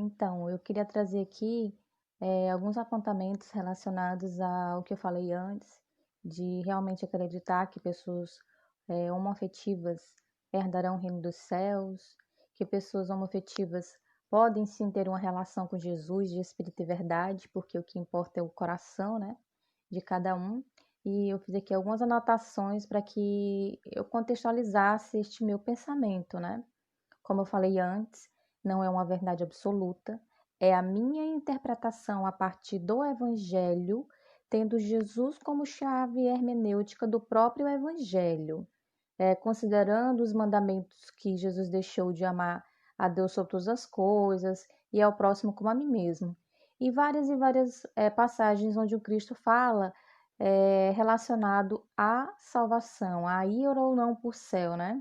Então, eu queria trazer aqui alguns apontamentos relacionados ao que eu falei antes, de realmente acreditar que pessoas homoafetivas herdarão o reino dos céus, que pessoas homoafetivas podem sim ter uma relação com Jesus de espírito e verdade, porque o que importa é o coração, né, de cada um. E eu fiz aqui algumas anotações para que eu contextualizasse este meu pensamento, né? Como eu falei antes, não é uma verdade absoluta, é a minha interpretação a partir do Evangelho, tendo Jesus como chave hermenêutica do próprio Evangelho, considerando os mandamentos que Jesus deixou de amar a Deus sobre todas as coisas e ao próximo como a mim mesmo. E várias passagens onde o Cristo fala relacionado à salvação, a ir ou não por céu, né?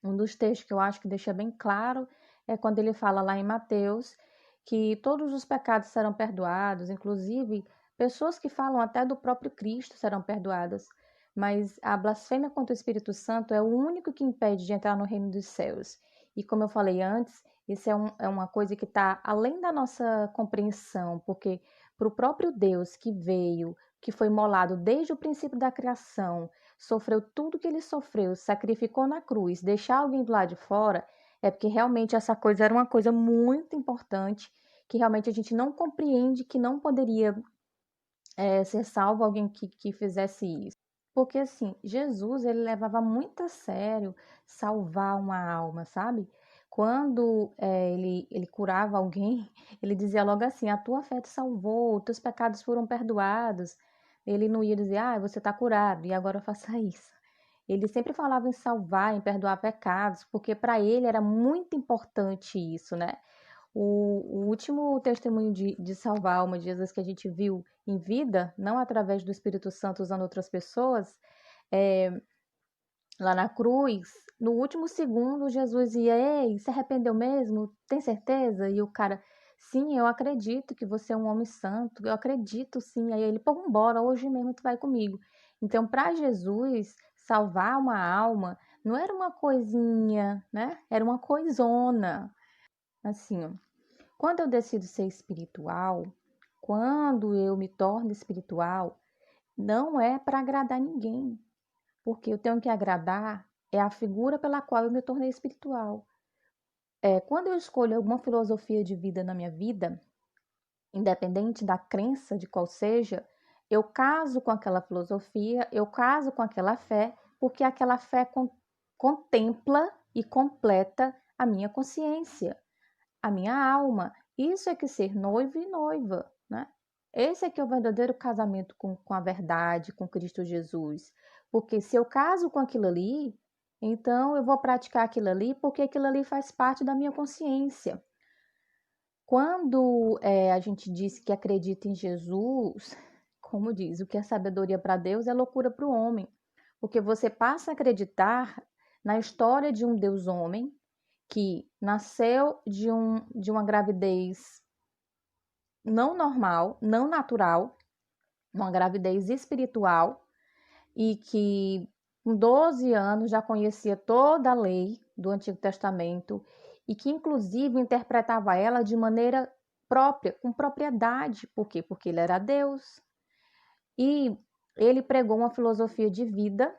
Um dos textos que eu acho que deixa bem claro é quando ele fala lá em Mateus que todos os pecados serão perdoados, inclusive pessoas que falam até do próprio Cristo serão perdoadas, mas a blasfêmia contra o Espírito Santo é o único que impede de entrar no reino dos céus. E como eu falei antes, isso é uma coisa que está além da nossa compreensão, porque para o próprio Deus que veio, que foi molado desde o princípio da criação, sofreu tudo que ele sofreu, sacrificou na cruz, deixar alguém do lado de fora, é porque realmente essa coisa era uma coisa muito importante, que realmente a gente não compreende que não poderia ser salvo alguém que fizesse isso. Porque assim, Jesus ele levava muito a sério salvar uma alma, sabe? Quando ele curava alguém, ele dizia logo assim: a tua fé te salvou, teus pecados foram perdoados. Ele não ia dizer, ah, você está curado e agora faça isso. Ele sempre falava em salvar, em perdoar pecados, porque para ele era muito importante isso, né? O último testemunho de salvar a alma de Jesus que a gente viu em vida, não através do Espírito Santo usando outras pessoas, é, lá na cruz, no último segundo, Jesus ia, ei, se arrependeu mesmo? Tem certeza? E o cara, sim, eu acredito que você é um homem santo, eu acredito sim. Aí ele, pô, vambora, hoje mesmo tu vai comigo. Então, para Jesus, salvar uma alma não era uma coisinha, né? Era uma coisona. Assim, ó. Quando eu decido ser espiritual, quando eu me torno espiritual, não é para agradar ninguém, porque eu tenho que agradar é a figura pela qual eu me tornei espiritual. Quando eu escolho alguma filosofia de vida na minha vida, independente da crença de qual seja, eu caso com aquela filosofia, eu caso com aquela fé, porque aquela fé contempla e completa a minha consciência, a minha alma. Isso é que ser noivo e noiva, né? Esse é que é o verdadeiro casamento com a verdade, com Cristo Jesus. Porque se eu caso com aquilo ali, então eu vou praticar aquilo ali porque aquilo ali faz parte da minha consciência. Quando a gente diz que acredita em Jesus, como diz, o que é sabedoria para Deus é loucura para o homem. Porque você passa a acreditar na história de um Deus homem que nasceu de uma gravidez não normal, não natural, uma gravidez espiritual, e que com 12 anos já conhecia toda a lei do Antigo Testamento e que inclusive interpretava ela de maneira própria, com propriedade. Por quê? Porque ele era Deus. E ele pregou uma filosofia de vida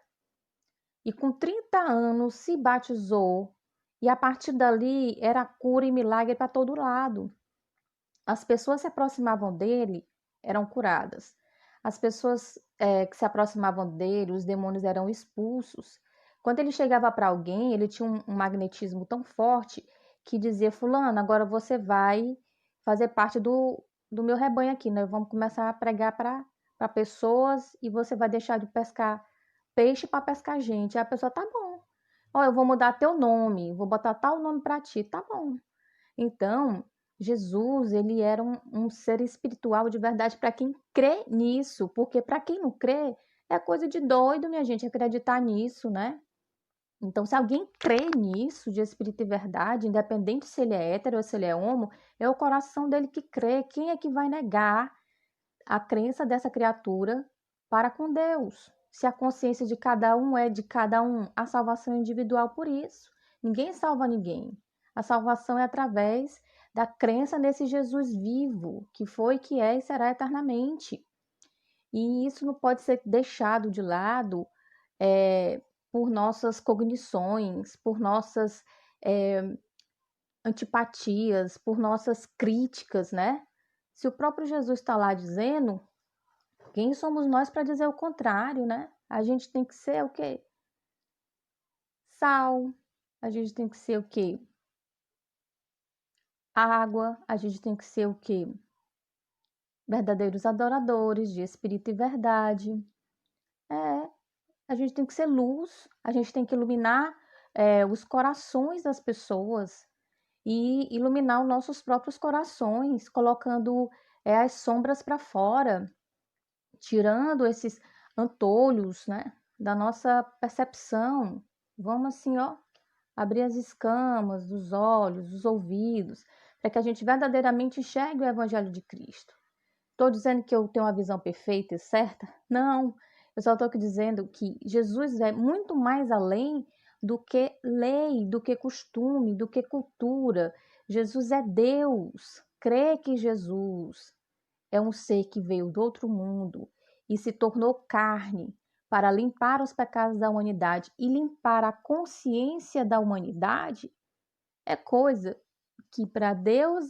e com 30 anos se batizou e a partir dali era cura e milagre para todo lado. As pessoas se aproximavam dele, eram curadas. As pessoas que se aproximavam dele, os demônios eram expulsos. Quando ele chegava para alguém, ele tinha um magnetismo tão forte que dizia: Fulano, agora você vai fazer parte do meu rebanho aqui, né? Vamos começar a pregar para pessoas e você vai deixar de pescar peixe para pescar gente. Aí a pessoa, tá bom. Ó, eu vou mudar teu nome, vou botar tal nome para ti, tá bom. Então, Jesus, ele era um ser espiritual de verdade para quem crê nisso, porque para quem não crê, é coisa de doido, minha gente, acreditar nisso, né? Então, se alguém crê nisso, de espírito e verdade, independente se ele é hétero ou se ele é homo, é o coração dele que crê. Quem é que vai negar a crença dessa criatura para com Deus? Se a consciência de cada um é de cada um, a salvação é individual por isso. Ninguém salva ninguém. A salvação é através da crença nesse Jesus vivo, que foi, que é e será eternamente. E isso não pode ser deixado de lado por nossas cognições, por nossas antipatias, por nossas críticas, né? Se o próprio Jesus está lá dizendo, quem somos nós para dizer o contrário, né? A gente tem que ser o quê? Sal. A gente tem que ser o quê? Água. A gente tem que ser o quê? Verdadeiros adoradores de espírito e verdade. A gente tem que ser luz. A gente tem que iluminar os corações das pessoas e iluminar os nossos próprios corações, colocando as sombras para fora, tirando esses antolhos, né, da nossa percepção. Vamos assim, ó, abrir as escamas dos olhos, dos ouvidos, para que a gente verdadeiramente enxergue o Evangelho de Cristo. Estou dizendo que eu tenho uma visão perfeita e certa? Não, eu só estou aqui dizendo que Jesus é muito mais além do que lei, do que costume, do que cultura. Jesus é Deus. Crê que Jesus é um ser que veio do outro mundo e se tornou carne para limpar os pecados da humanidade e limpar a consciência da humanidade é coisa que para Deus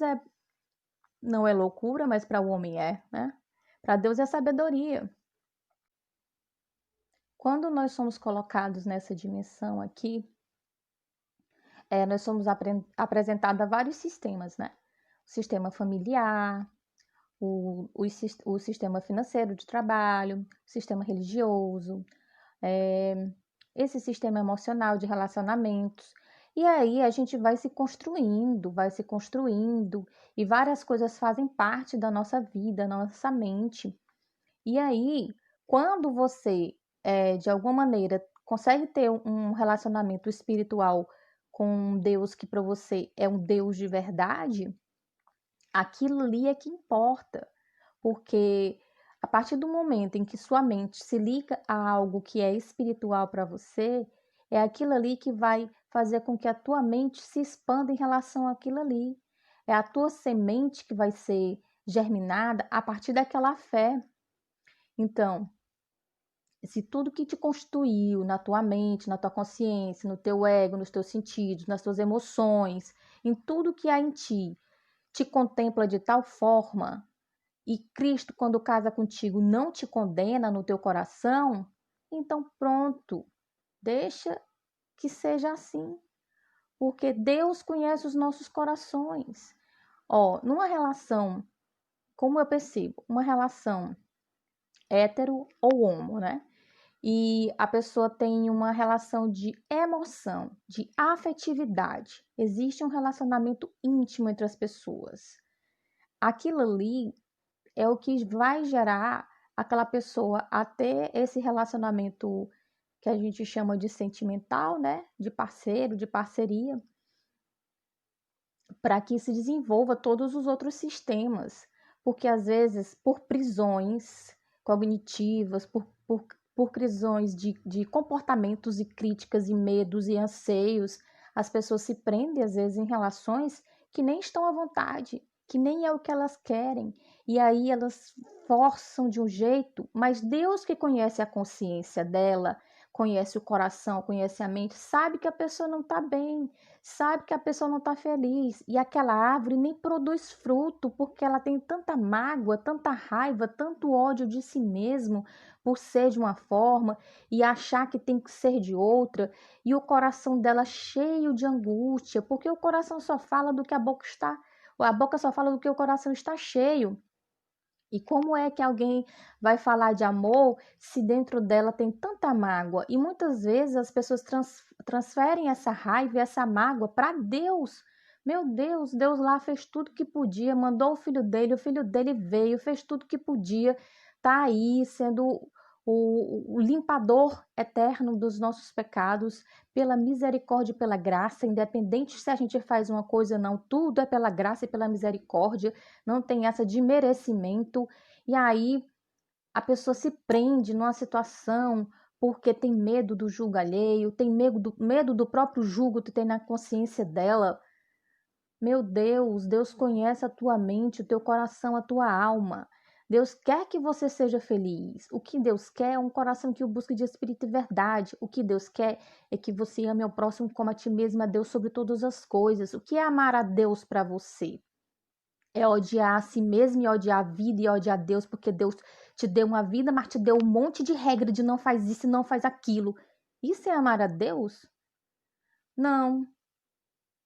não é loucura, mas para o homem né? Para Deus é sabedoria. Quando nós somos colocados nessa dimensão aqui, nós somos apresentados a vários sistemas, né? O sistema familiar, o sistema financeiro de trabalho, o sistema religioso, esse sistema emocional de relacionamentos. E aí a gente vai se construindo, e várias coisas fazem parte da nossa vida, da nossa mente. E aí, quando você, de alguma maneira, consegue ter um relacionamento espiritual com um Deus que para você é um Deus de verdade, aquilo ali é que importa. Porque a partir do momento em que sua mente se liga a algo que é espiritual para você, é aquilo ali que vai fazer com que a tua mente se expanda em relação àquilo ali. É a tua semente que vai ser germinada a partir daquela fé. Então, se tudo que te constituiu na tua mente, na tua consciência, no teu ego, nos teus sentidos, nas tuas emoções, em tudo que há em ti, te contempla de tal forma e Cristo, quando casa contigo, não te condena no teu coração, então pronto, deixa que seja assim, porque Deus conhece os nossos corações. Ó, numa relação, como eu percebo, uma relação hétero ou homo, né? E a pessoa tem uma relação de emoção, de afetividade. Existe um relacionamento íntimo entre as pessoas. Aquilo ali é o que vai gerar aquela pessoa a ter esse relacionamento que a gente chama de sentimental, né? De parceiro, de parceria, para que se desenvolva todos os outros sistemas. Porque às vezes, por prisões cognitivas, por prisões de comportamentos e críticas e medos e anseios, as pessoas se prendem às vezes em relações que nem estão à vontade, que nem é o que elas querem. E aí elas forçam de um jeito, mas Deus que conhece a consciência dela, conhece o coração, conhece a mente, sabe que a pessoa não está bem, sabe que a pessoa não está feliz. E aquela árvore nem produz fruto porque ela tem tanta mágoa, tanta raiva, tanto ódio de si mesmo por ser de uma forma e achar que tem que ser de outra. E o coração dela cheio de angústia, porque o coração só fala do que a boca está, a boca só fala do que o coração está cheio. E como é que alguém vai falar de amor se dentro dela tem tanta mágoa? E muitas vezes as pessoas transferem essa raiva e essa mágoa para Deus. Meu Deus, Deus lá fez tudo que podia, mandou o filho dele veio, fez tudo que podia, tá aí sendo o limpador eterno dos nossos pecados, pela misericórdia e pela graça, independente se a gente faz uma coisa ou não, tudo é pela graça e pela misericórdia, não tem essa de merecimento. E aí a pessoa se prende numa situação porque tem medo do julgo alheio, tem medo do próprio julgo que tem na consciência dela. Meu Deus, Deus conhece a tua mente, o teu coração, a tua alma. Deus quer que você seja feliz. O que Deus quer é um coração que o busque de espírito e verdade. O que Deus quer é que você ame ao próximo como a ti mesmo, a Deus sobre todas as coisas. O que é amar a Deus para você? É odiar a si mesmo e odiar a vida e odiar Deus, porque Deus te deu uma vida, mas te deu um monte de regra de não faz isso e não faz aquilo. Isso é amar a Deus? Não.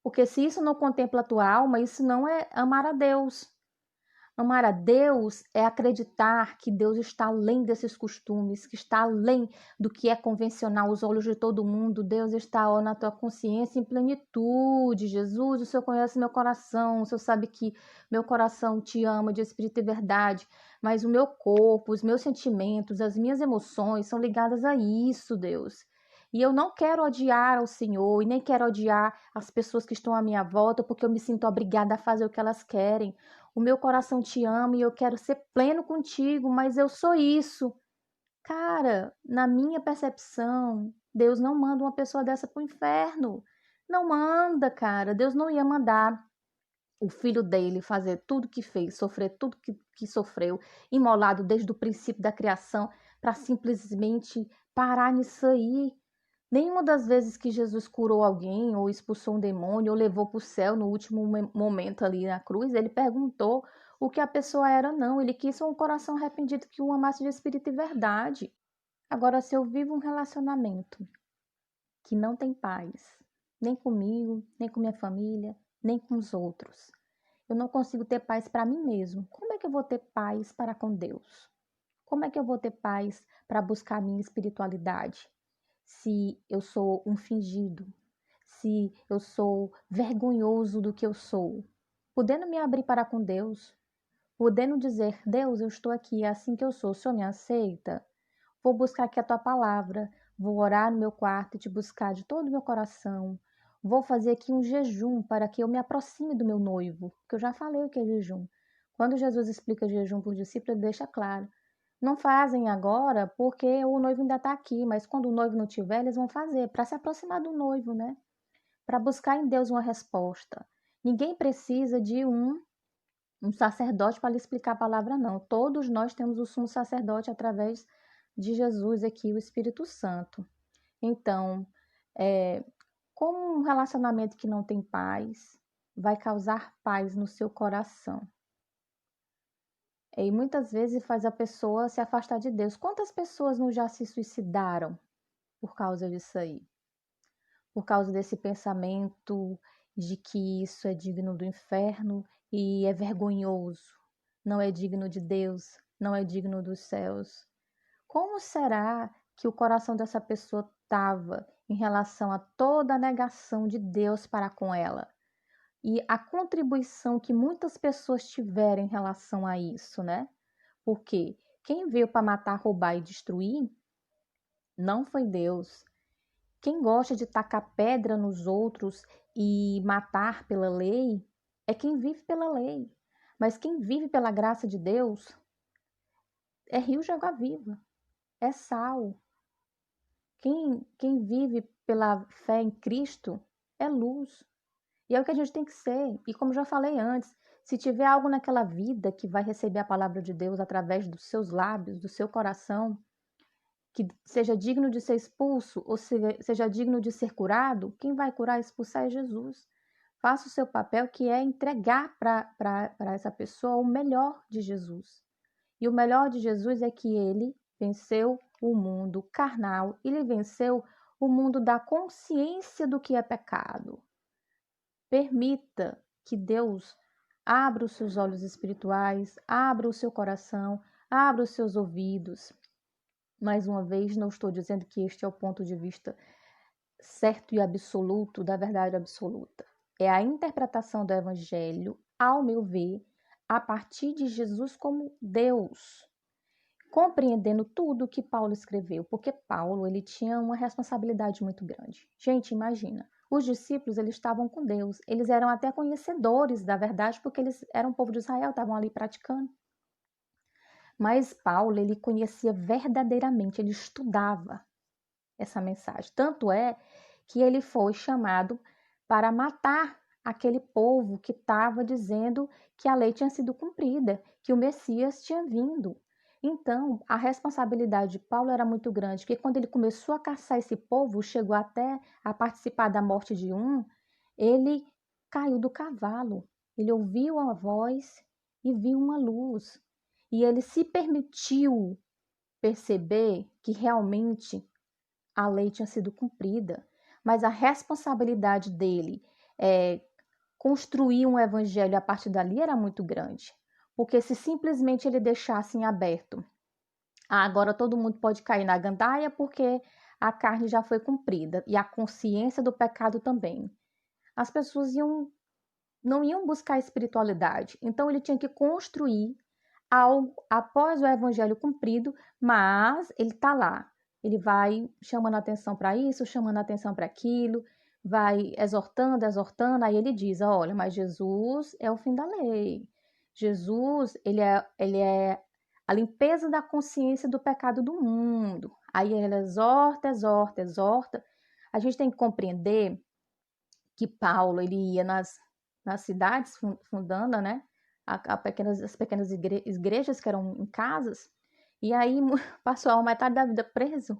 Porque se isso não contempla a tua alma, isso não é amar a Deus. Amar a Deus é acreditar que Deus está além desses costumes, que está além do que é convencional aos olhos de todo mundo. Deus está na tua consciência em plenitude. Jesus, o Senhor conhece meu coração, o Senhor sabe que meu coração te ama de espírito e verdade, mas o meu corpo, os meus sentimentos, as minhas emoções são ligadas a isso, Deus. E eu não quero odiar ao Senhor e nem quero odiar as pessoas que estão à minha volta, porque eu me sinto obrigada a fazer o que elas querem. O meu coração te ama e eu quero ser pleno contigo, mas eu sou isso. Cara, na minha percepção, Deus não manda uma pessoa dessa pro inferno. Não manda, cara. Deus não ia mandar o filho dele fazer tudo que fez, sofrer tudo que sofreu, imolado desde o princípio da criação, para simplesmente parar nisso aí. Nenhuma das vezes que Jesus curou alguém, ou expulsou um demônio, ou levou para o céu no último momento ali na cruz, ele perguntou o que a pessoa era, não. Ele quis um coração arrependido que o amasse de espírito e verdade. Agora, se eu vivo um relacionamento que não tem paz, nem comigo, nem com minha família, nem com os outros, eu não consigo ter paz para mim mesmo. Como é que eu vou ter paz para com Deus? Como é que eu vou ter paz para buscar a minha espiritualidade? Se eu sou um fingido, se eu sou vergonhoso do que eu sou, podendo me abrir para com Deus, podendo dizer: Deus, eu estou aqui, é assim que eu sou, o Senhor me aceita? Vou buscar aqui a tua palavra, vou orar no meu quarto e te buscar de todo o meu coração. Vou fazer aqui um jejum para que eu me aproxime do meu noivo, porque eu já falei o que é jejum. Quando Jesus explica jejum para os discípulos, ele deixa claro. Não fazem agora porque o noivo ainda está aqui, mas quando o noivo não estiver, eles vão fazer para se aproximar do noivo, né? Para buscar em Deus uma resposta. Ninguém precisa de um sacerdote para lhe explicar a palavra, não. Todos nós temos o sumo sacerdote através de Jesus aqui, o Espírito Santo. Então, como um relacionamento que não tem paz vai causar paz no seu coração? E muitas vezes faz a pessoa se afastar de Deus. Quantas pessoas não já se suicidaram por causa disso aí? Por causa desse pensamento de que isso é digno do inferno e é vergonhoso, não é digno de Deus, não é digno dos céus. Como será que o coração dessa pessoa estava em relação a toda a negação de Deus para com ela? E a contribuição que muitas pessoas tiveram em relação a isso, né? Porque quem veio para matar, roubar e destruir não foi Deus. Quem gosta de tacar pedra nos outros e matar pela lei é quem vive pela lei. Mas quem vive pela graça de Deus é rio de água viva, é sal. Quem vive pela fé em Cristo é luz. E é o que a gente tem que ser. E como já falei antes, se tiver algo naquela vida que vai receber a palavra de Deus através dos seus lábios, do seu coração, que seja digno de ser expulso ou seja digno de ser curado, quem vai curar e expulsar é Jesus. Faça o seu papel, que é entregar para essa pessoa o melhor de Jesus. E o melhor de Jesus é que ele venceu o mundo carnal, ele venceu o mundo da consciência do que é pecado. Permita que Deus abra os seus olhos espirituais, abra o seu coração, abra os seus ouvidos. Mais uma vez, não estou dizendo que este é o ponto de vista certo e absoluto da verdade absoluta. É a interpretação do Evangelho, ao meu ver, a partir de Jesus como Deus, compreendendo tudo o que Paulo escreveu, porque Paulo ele tinha uma responsabilidade muito grande. Gente, imagina, os discípulos eles estavam com Deus, eles eram até conhecedores da verdade, porque eles eram povo de Israel, estavam ali praticando. Mas Paulo, ele conhecia verdadeiramente, ele estudava essa mensagem. Tanto é que ele foi chamado para matar aquele povo que estava dizendo que a lei tinha sido cumprida, que o Messias tinha vindo. Então, a responsabilidade de Paulo era muito grande, porque quando ele começou a caçar esse povo, chegou até a participar da morte de um, ele caiu do cavalo. Ele ouviu a voz e viu uma luz. E ele se permitiu perceber que realmente a lei tinha sido cumprida, mas a responsabilidade dele construir um evangelho a partir dali era muito grande. Porque se simplesmente ele deixasse em aberto, agora todo mundo pode cair na gandaia porque a carne já foi cumprida e a consciência do pecado também. As pessoas não iam buscar espiritualidade. Então ele tinha que construir algo após o evangelho cumprido, mas ele está lá. Ele vai chamando atenção para isso, chamando atenção para aquilo, vai exortando, exortando. Aí ele diz: olha, mas Jesus é o fim da lei. Jesus, ele é a limpeza da consciência do pecado do mundo. Aí ele exorta, exorta, exorta. A gente tem que compreender que Paulo ele ia nas cidades fundando, né, as pequenas igrejas que eram em casas, e aí passou a metade da vida preso.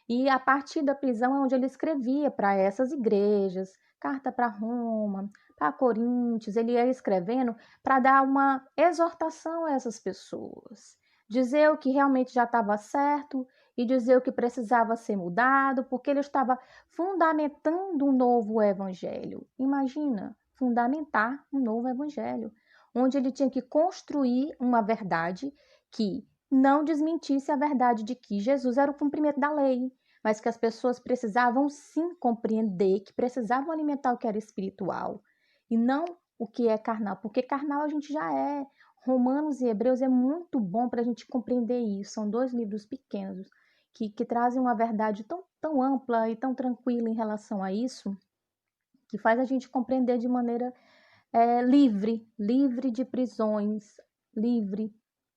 E a partir da prisão é onde ele escrevia para essas igrejas, carta para Roma, para Coríntios, ele ia escrevendo para dar uma exortação a essas pessoas, dizer o que realmente já estava certo e dizer o que precisava ser mudado, porque ele estava fundamentando um novo evangelho. Imagina, fundamentar um novo evangelho, onde ele tinha que construir uma verdade que não desmentisse a verdade de que Jesus era o cumprimento da lei, mas que as pessoas precisavam sim compreender, que precisavam alimentar o que era espiritual e não o que é carnal, porque carnal a gente já é. Romanos e Hebreus é muito bom para a gente compreender isso. São dois livros pequenos que trazem uma verdade tão ampla e tão tranquila em relação a isso, que faz a gente compreender de maneira livre de prisões, livre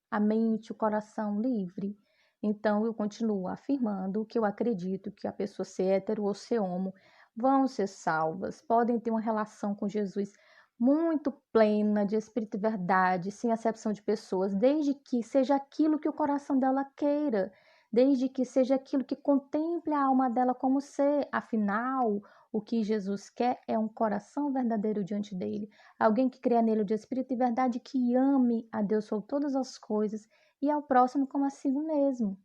a mente, o coração livre. Então, eu continuo afirmando que eu acredito que a pessoa ser hétero ou ser homo vão ser salvas, podem ter uma relação com Jesus muito plena, de espírito e verdade, sem acepção de pessoas, desde que seja aquilo que o coração dela queira, desde que seja aquilo que contemple a alma dela como ser. Afinal, o que Jesus quer é um coração verdadeiro diante dele, alguém que creia nele de espírito e verdade, que ame a Deus sobre todas as coisas e ao próximo como a si mesmo.